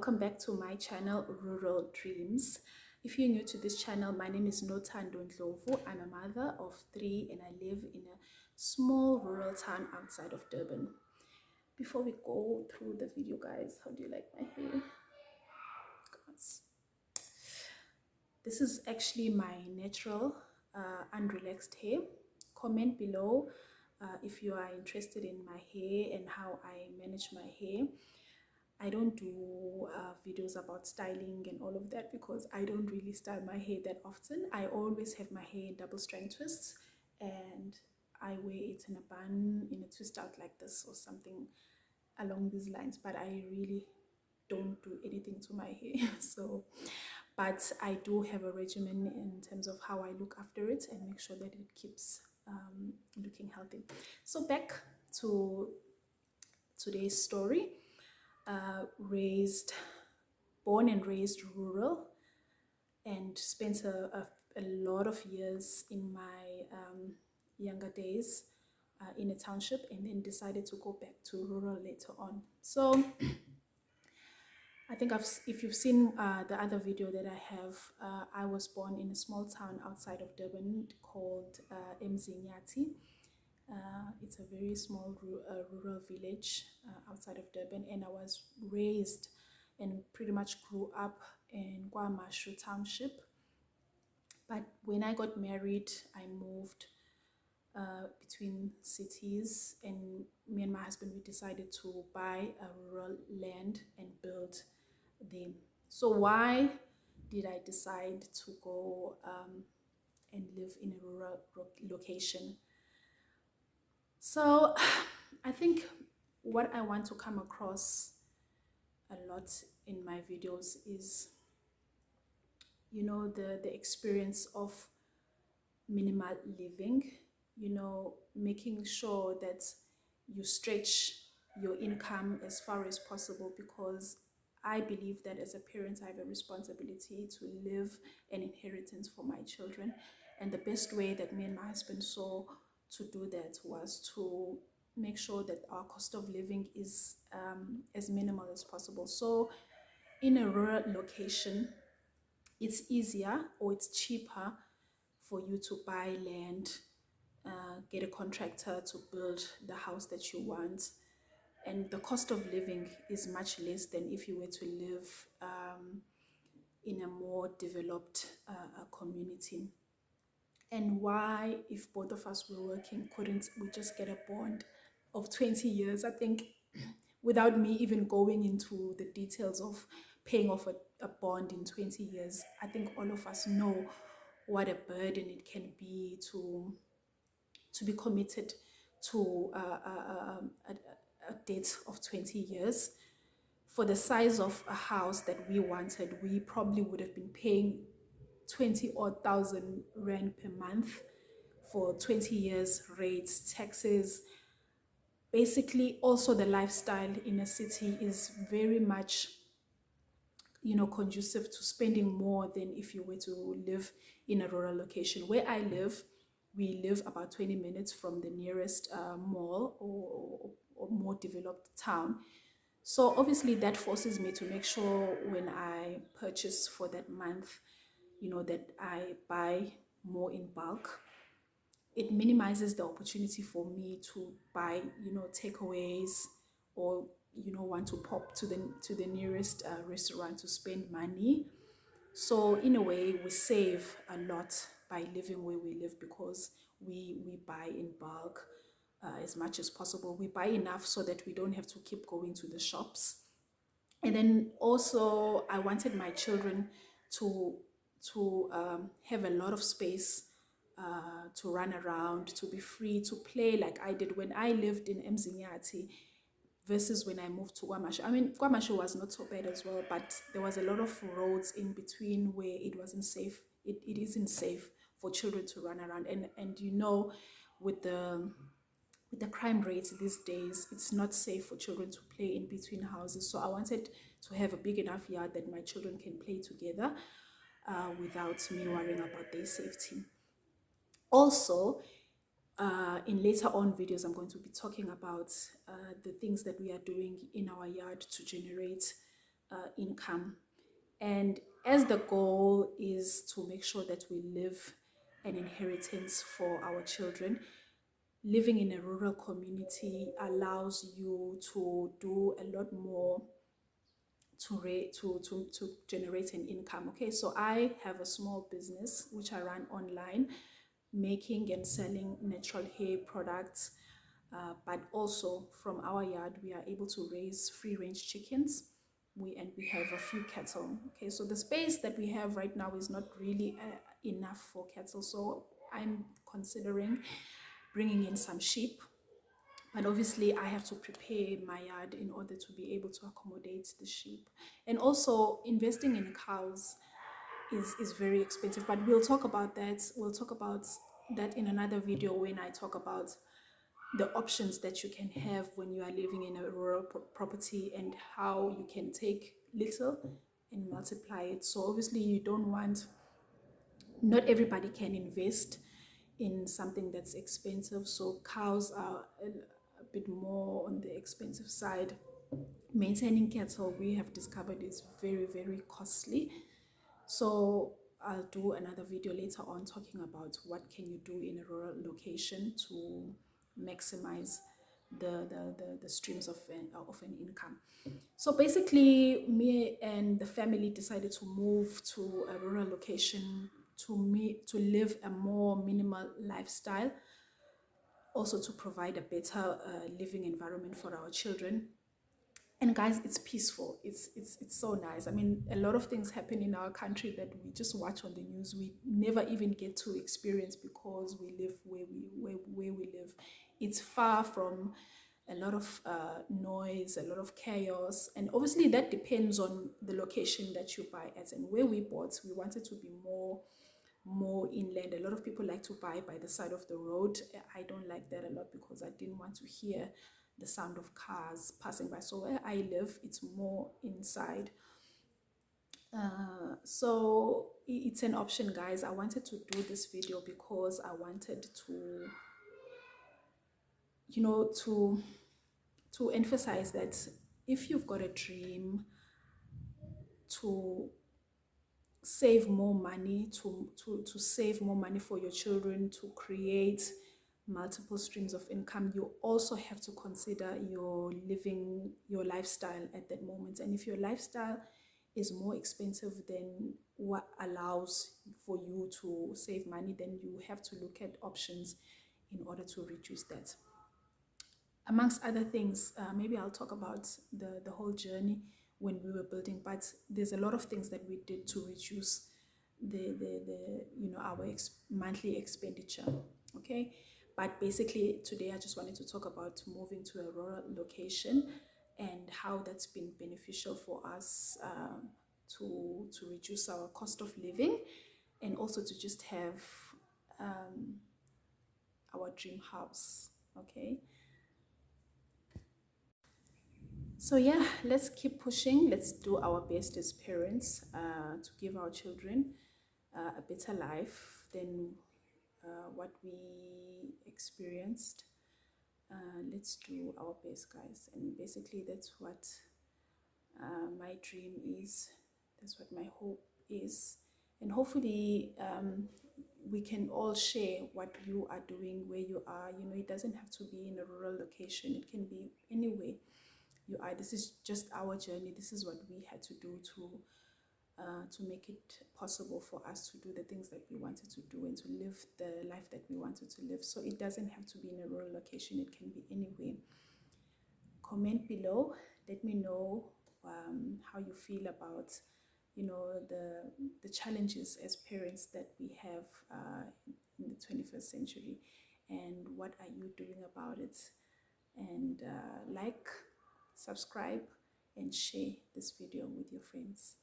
welcome back to my channel Rural Dreams. If you're new to this channel, my name is Nothando Ndlovu. I'm a mother of 3 and I live in a small rural town outside of Durban. Before we go through the video, guys, how do you like my hair? Guys, this is actually my natural unrelaxed hair. Comment below if you are interested in my hair and how I manage my hair. I don't do videos about styling and all of that because I don't really style my hair that often. I always have my hair in double strand twists and I wear it in a bun, in a twist out like this or something along these lines, but I really don't do anything to my hair. But I do have a regimen in terms of how I look after it and make sure that it keeps looking healthy. So back to today's story. Born and raised rural, and spent a lot of years in my younger days in a township, and then decided to go back to rural later on. So I think if you've seen the other video that I have, I was born in a small town outside of Durban called Mzinyati. It's a very small rural village outside of Durban, and I was raised and pretty much grew up in KwaMashu township. But when I got married, I moved between cities, and me and my husband, we decided to buy a rural land and build them. So why did I decide to go and live in a rural location? So I think what I want to come across a lot in my videos is, you know, the experience of minimal living, you know, making sure that you stretch your income as far as possible, because I believe that as a parent, I have a responsibility to leave an inheritance for my children. And the best way that me and my husband saw to do that was to make sure that our cost of living is as minimal as possible. So in a rural location, it's easier or it's cheaper for you to buy land, get a contractor to build the house that you want, and the cost of living is much less than if you were to live in a more developed community. And why, if both of us were working, couldn't we just get a bond of 20 years? I think without me even going into the details of paying off a bond in 20 years, I think all of us know what a burden it can be to be committed to a debt of 20 years. For the size of a house that we wanted, we probably would have been paying 20 or 1,000 rand per month for 20 years, rates, taxes. Basically, also the lifestyle in a city is very much, you know, conducive to spending more than if you were to live in a rural location. Where I live, we live about 20 minutes from the nearest mall or more developed town. So obviously that forces me to make sure when I purchase for that month, you know, that I buy more in bulk. It minimizes the opportunity for me to buy, you know, takeaways, or, you know, want to pop to the nearest restaurant to spend money. So in a way, we save a lot by living where we live, because we buy in bulk as much as possible. We buy enough so that we don't have to keep going to the shops. And then also, I wanted my children to have a lot of space to run around, to be free, to play like I did when I lived in Mzinyati versus when I moved to KwaMashu. I mean, KwaMashu was not so bad as well, but there was a lot of roads in between where it wasn't safe. It isn't safe for children to run around. And you know, with the crime rates these days, it's not safe for children to play in between houses. So I wanted to have a big enough yard that my children can play together without me worrying about their safety. Also, in later on videos, I'm going to be talking about the things that we are doing in our yard to generate income. And as the goal is to make sure that we leave an inheritance for our children, living in a rural community allows you to do a lot more to generate an income. Okay, so I have a small business which I run online, making and selling natural hair products. But also from our yard, we are able to raise free range chickens. We have a few cattle. Okay, so the space that we have right now is not really enough for cattle. So I'm considering bringing in some sheep. But obviously, I have to prepare my yard in order to be able to accommodate the sheep. And also, investing in cows is very expensive. But we'll talk about that. We'll talk about that in another video when I talk about the options that you can have when you are living in a rural property and how you can take little and multiply it. So obviously you don't want, not everybody can invest in something that's expensive. So cows are a bit more on the expensive side. Maintaining cattle, we have discovered, is very, very costly. So I'll do another video later on talking about what can you do in a rural location to maximize the streams of an income. So basically, me and the family decided to move to a rural location to live a more minimal lifestyle, also to provide a better living environment for our children. And guys, it's peaceful. It's so nice. I mean, a lot of things happen in our country that we just watch on the news. We never even get to experience because we live where we live. It's far from a lot of noise, a lot of chaos, and obviously that depends on the location that you buy at. And where we bought, we wanted to be more inland. A lot of people like to buy by the side of the road. I don't like that a lot because I didn't want to hear the sound of cars passing by. So where I live, it's more inside. So it's an option, guys. I wanted to do this video because I wanted to, to emphasize that if you've got a dream to save more money, to save more money for your children, to create multiple streams of income, you also have to consider your lifestyle at that moment. And if your lifestyle is more expensive than what allows for you to save money, then you have to look at options in order to reduce that. Amongst other things, maybe I'll talk about the whole journey when we were building, but there's a lot of things that we did to reduce our monthly expenditure. Okay, but basically today I just wanted to talk about moving to a rural location and how that's been beneficial for us, to reduce our cost of living, and also to just have our dream house. Okay, so yeah, let's keep pushing. Let's do our best as parents to give our children a better life than what we experienced. Let's do our best, guys. And basically that's what my dream is. That's what my hope is. And hopefully we can all share what you are doing where you are. It doesn't have to be in a rural location. It can be anywhere you are. This is just our journey. This is what we had to do to make it possible for us to do the things that we wanted to do and to live the life that we wanted to live. So it doesn't have to be in a rural location. It can be anywhere. Comment below. Let me know how you feel about the challenges as parents that we have in the 21st century, and what are you doing about it. And like, subscribe, and share this video with your friends.